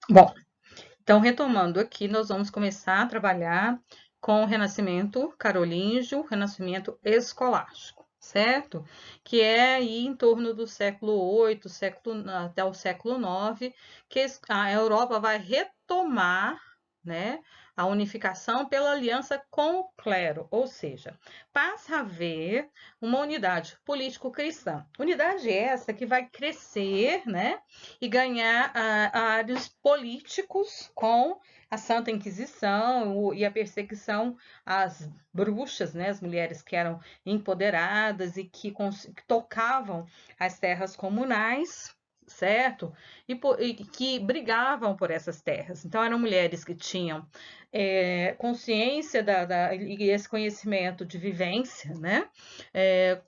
Bom, então retomando aqui, nós vamos começar a trabalhar com o Renascimento carolíngio, o Renascimento escolástico, certo? Que é aí em torno do século VIII, até o século IX, que a Europa vai retomar, né, a unificação pela aliança com o clero, ou seja, passa a haver uma unidade político-cristã. Unidade essa que vai crescer, né, e ganhar áreas políticos com a Santa Inquisição e a perseguição às bruxas, né, as mulheres que eram empoderadas e que tocavam as terras comunais, certo? E que brigavam por essas terras. Então, eram mulheres que tinham consciência e esse conhecimento de vivência, né? É,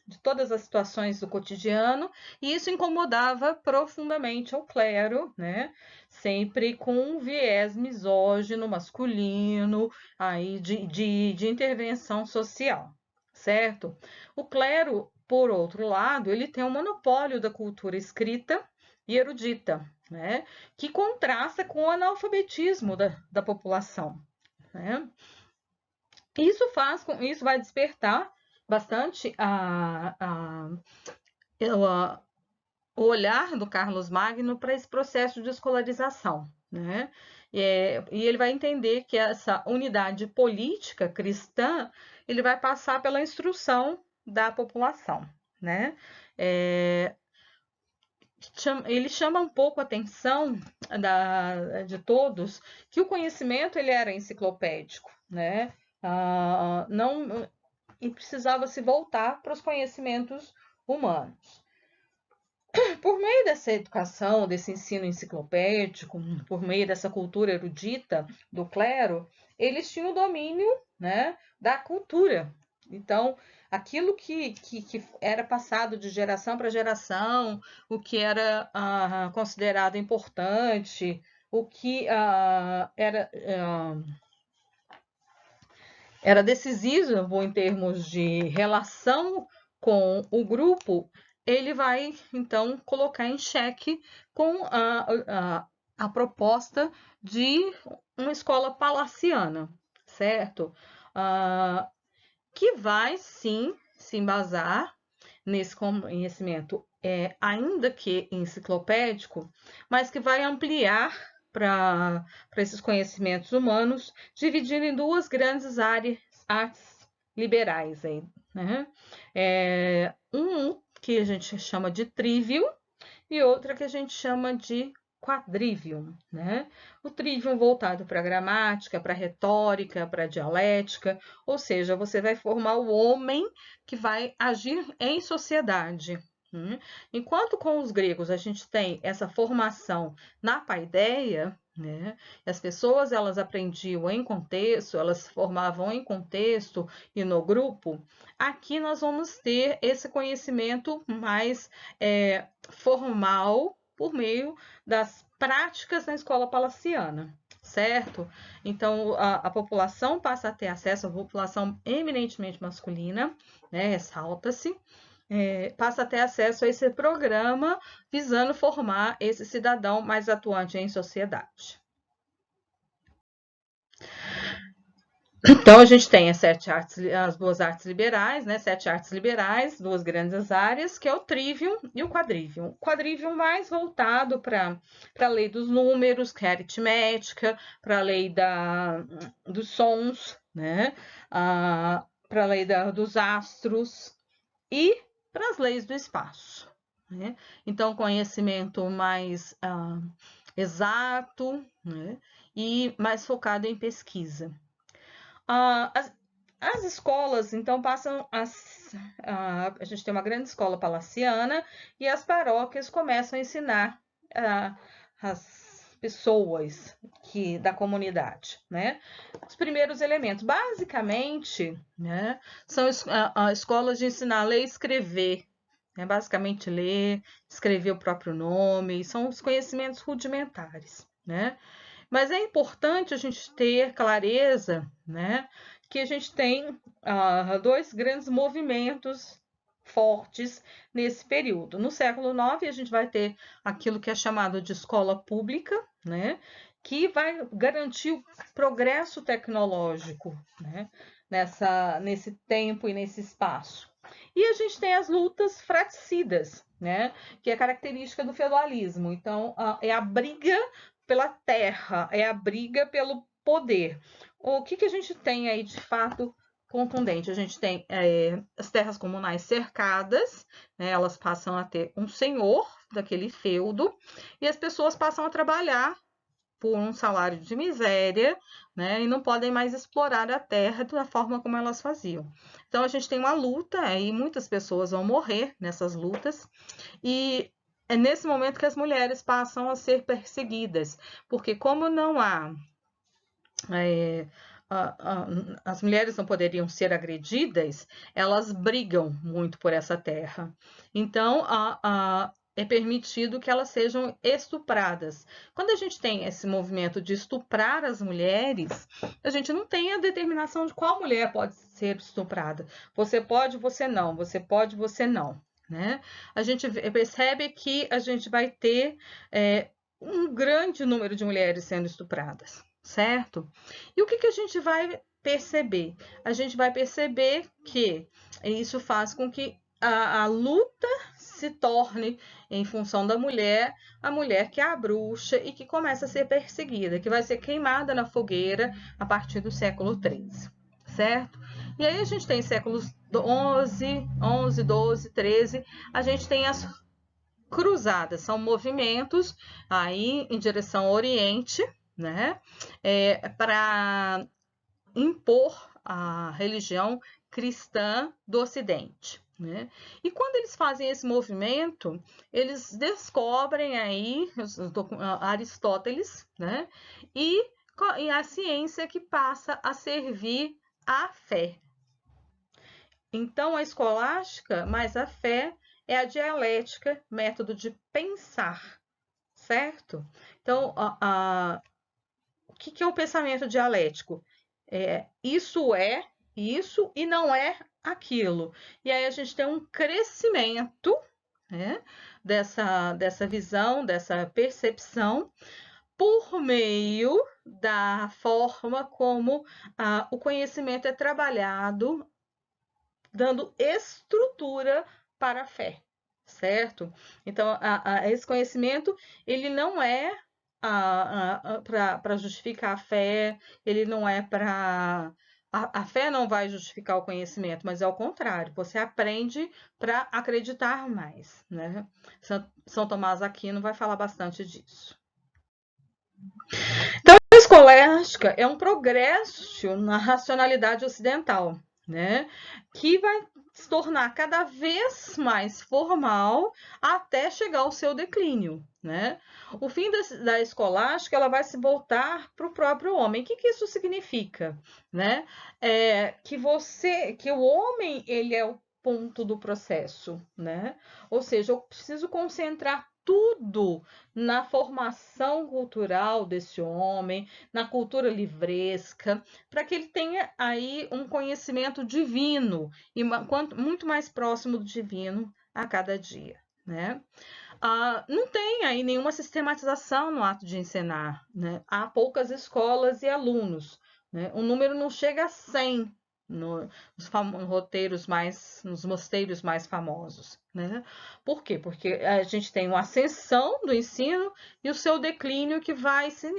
de todas as situações do cotidiano, e isso incomodava profundamente o clero, né? Sempre com um viés misógino, masculino, aí de intervenção social, certo? O clero, por outro lado, ele tem um monopólio da cultura escrita e erudita, né? Que contrasta com o analfabetismo da população, né? Isso vai despertar bastante o olhar do Carlos Magno para esse processo de escolarização, né? E ele vai entender que essa unidade política cristã ele vai passar pela instrução da população, né? É, ele chama um pouco a atenção de todos que o conhecimento ele era enciclopédico, né? Não e precisava se voltar para os conhecimentos humanos. Por meio dessa educação, desse ensino enciclopédico, por meio dessa cultura erudita do clero, eles tinham o domínio, né, da cultura. Então, aquilo que era passado de geração para geração, o que era considerado importante, o que era decisivo em termos de relação com o grupo, ele vai então colocar em xeque com a proposta de uma escola palaciana, certo? Ah, que vai sim se embasar nesse conhecimento, ainda que enciclopédico, mas que vai ampliar para esses conhecimentos humanos, dividindo em duas grandes áreas, artes liberais. Aí, né? Um que a gente chama de trivium e outra que a gente chama de quadrivium, né? O trivium voltado para a gramática, para a retórica, para a dialética, ou seja, você vai formar o homem que vai agir em sociedade. Enquanto com os gregos a gente tem essa formação na paideia, né? As pessoas elas aprendiam em contexto, elas se formavam em contexto e no grupo. Aqui nós vamos ter esse conhecimento mais formal por meio das práticas na escola palaciana, certo? Então, a população passa a ter acesso, a população eminentemente masculina, né, ressalta-se, passa a ter acesso a esse programa visando formar esse cidadão mais atuante em sociedade. Então, a gente tem as duas artes liberais, né? 7 artes liberais, duas grandes áreas, que é o trivium e o quadrivium. O quadrivium mais voltado para a lei dos números, que é a aritmética, para a lei dos sons, né? Para a lei dos astros e para as leis do espaço. Né? Então, conhecimento mais exato, né? E mais focado em pesquisa. Ah, as escolas, então, a gente tem uma grande escola palaciana e as paróquias começam a ensinar as pessoas da comunidade, né? Os primeiros elementos, basicamente, né, são escolas de ensinar a ler e escrever, né? Basicamente ler, escrever o próprio nome, são os conhecimentos rudimentares, né? Mas é importante a gente ter clareza, né, que a gente tem dois grandes movimentos fortes nesse período. No século IX, a gente vai ter aquilo que é chamado de escola pública, né? Que vai garantir o progresso tecnológico, né? Nesse tempo e nesse espaço. E a gente tem as lutas fratricidas, né? Que é característica do feudalismo. Então, é a briga pela terra, é a briga pelo poder. O que a gente tem aí de fato contundente? A gente tem as terras comunais cercadas, né? Elas passam a ter um senhor daquele feudo e as pessoas passam a trabalhar por um salário de miséria, né? E não podem mais explorar a terra da forma como elas faziam. Então a gente tem uma luta e muitas pessoas vão morrer nessas lutas e é nesse momento que as mulheres passam a ser perseguidas, porque como não há as mulheres não poderiam ser agredidas, elas brigam muito por essa terra. Então, é permitido que elas sejam estupradas. Quando a gente tem esse movimento de estuprar as mulheres, a gente não tem a determinação de qual mulher pode ser estuprada. Você pode, você não. Você pode, você não. Né? A gente percebe que a gente vai ter um grande número de mulheres sendo estupradas, certo? E o que a gente vai perceber? A gente vai perceber que isso faz com que a luta se torne, em função da mulher, a mulher que é a bruxa e que começa a ser perseguida, que vai ser queimada na fogueira a partir do século XIII, certo? E aí a gente tem séculos 11, 12, 13, a gente tem as cruzadas, são movimentos aí em direção ao Oriente, né? Para impor a religião cristã do Ocidente. Né? E quando eles fazem esse movimento, eles descobrem aí Aristóteles, né? E a ciência que passa a servir à fé. Então, a escolástica, mais a fé, é a dialética, método de pensar, certo? Então, o que é o pensamento dialético? Isso é isso e não é aquilo. E aí a gente tem um crescimento, né, dessa visão, dessa percepção, por meio da forma como o conhecimento é trabalhado, dando estrutura para a fé, certo? Então, esse conhecimento, ele não é para justificar a fé, ele não é para... A fé não vai justificar o conhecimento, mas é o contrário, você aprende para acreditar mais, né? São Tomás Aquino vai falar bastante disso. Então, a escolástica é um progresso na racionalidade ocidental, né? Que vai se tornar cada vez mais formal até chegar ao seu declínio, né? O fim da escolástica, ela vai se voltar para o próprio homem. O que isso significa, né? Que o homem, ele é o ponto do processo, né? Ou seja, eu preciso concentrar tudo na formação cultural desse homem, na cultura livresca, para que ele tenha aí um conhecimento divino e muito mais próximo do divino a cada dia, né? Não tem aí nenhuma sistematização no ato de ensinar, né? Há poucas escolas e alunos, né? O número não chega a 100 nos mosteiros mais famosos, né? Por quê? Porque a gente tem uma ascensão do ensino e o seu declínio que vai ser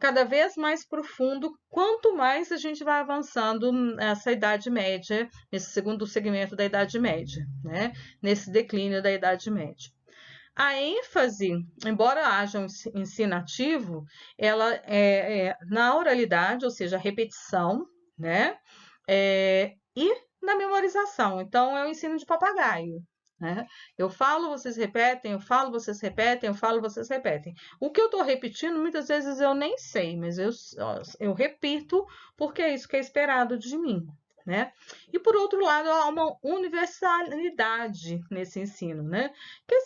cada vez mais profundo, quanto mais a gente vai avançando nessa Idade Média, nesse segundo segmento da Idade Média, né? Nesse declínio da Idade Média. A ênfase, embora haja um ensino ativo, ela é na oralidade, ou seja, a repetição, né? E na memorização. Então, é o ensino de papagaio. Né? Eu falo, vocês repetem, eu falo, vocês repetem, eu falo, vocês repetem. O que eu estou repetindo, muitas vezes eu nem sei, mas eu repito porque é isso que é esperado de mim. Né? E por outro lado, há uma universalidade nesse ensino, né? Que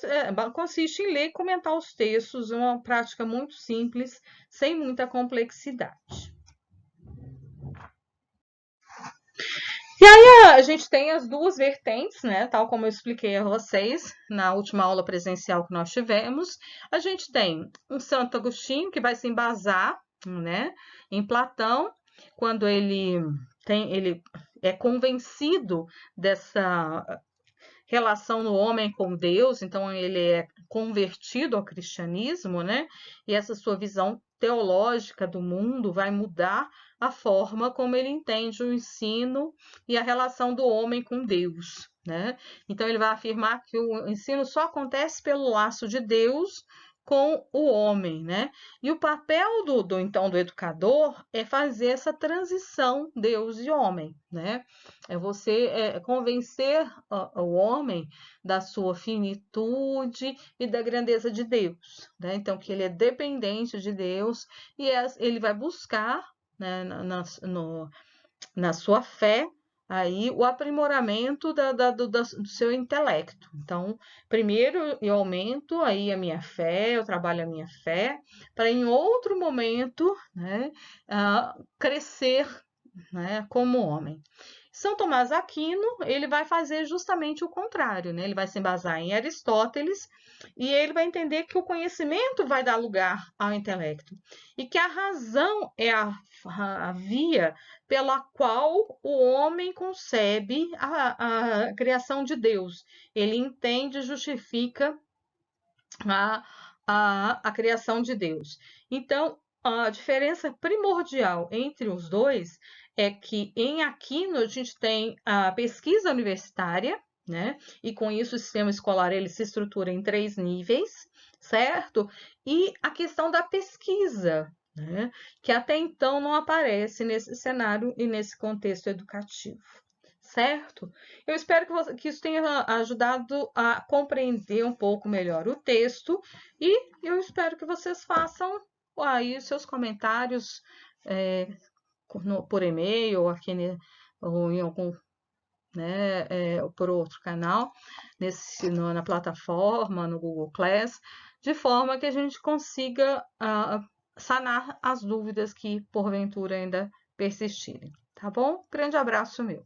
consiste em ler e comentar os textos, uma prática muito simples, sem muita complexidade. A gente tem as duas vertentes, né? Tal como eu expliquei a vocês na última aula presencial que nós tivemos. A gente tem um Santo Agostinho que vai se embasar, né, em Platão, quando ele é convencido dessa relação do homem com Deus, então ele é convertido ao cristianismo, né? E essa sua visão teológica do mundo vai mudar a forma como ele entende o ensino e a relação do homem com Deus, né? Então ele vai afirmar que o ensino só acontece pelo laço de Deus com o homem, né? E o papel então do educador é fazer essa transição Deus e homem, né? É você convencer o homem da sua finitude e da grandeza de Deus, né? Então que ele é dependente de Deus e ele vai buscar, né, na sua fé aí o aprimoramento do seu intelecto. Então, primeiro eu aumento aí a minha fé, eu trabalho a minha fé, para em outro momento, né, crescer, né, como homem. São Tomás Aquino, ele vai fazer justamente o contrário, né? Ele vai se embasar em Aristóteles e ele vai entender que o conhecimento vai dar lugar ao intelecto e que a razão é a via pela qual o homem concebe a criação de Deus. Ele entende e justifica a, a criação de Deus. Então, a diferença primordial entre os dois é que em Aquino a gente tem a pesquisa universitária, né? E com isso o sistema escolar ele se estrutura em 3 níveis, certo? E a questão da pesquisa, né? Que até então não aparece nesse cenário e nesse contexto educativo. Certo? Eu espero que isso tenha ajudado a compreender um pouco melhor o texto e eu espero que vocês façam aí os seus comentários por e-mail ou aqui ou em algum, né, por outro canal, na plataforma, no Google Class, de forma que a gente consiga sanar as dúvidas que porventura ainda persistirem. Tá bom? Grande abraço meu.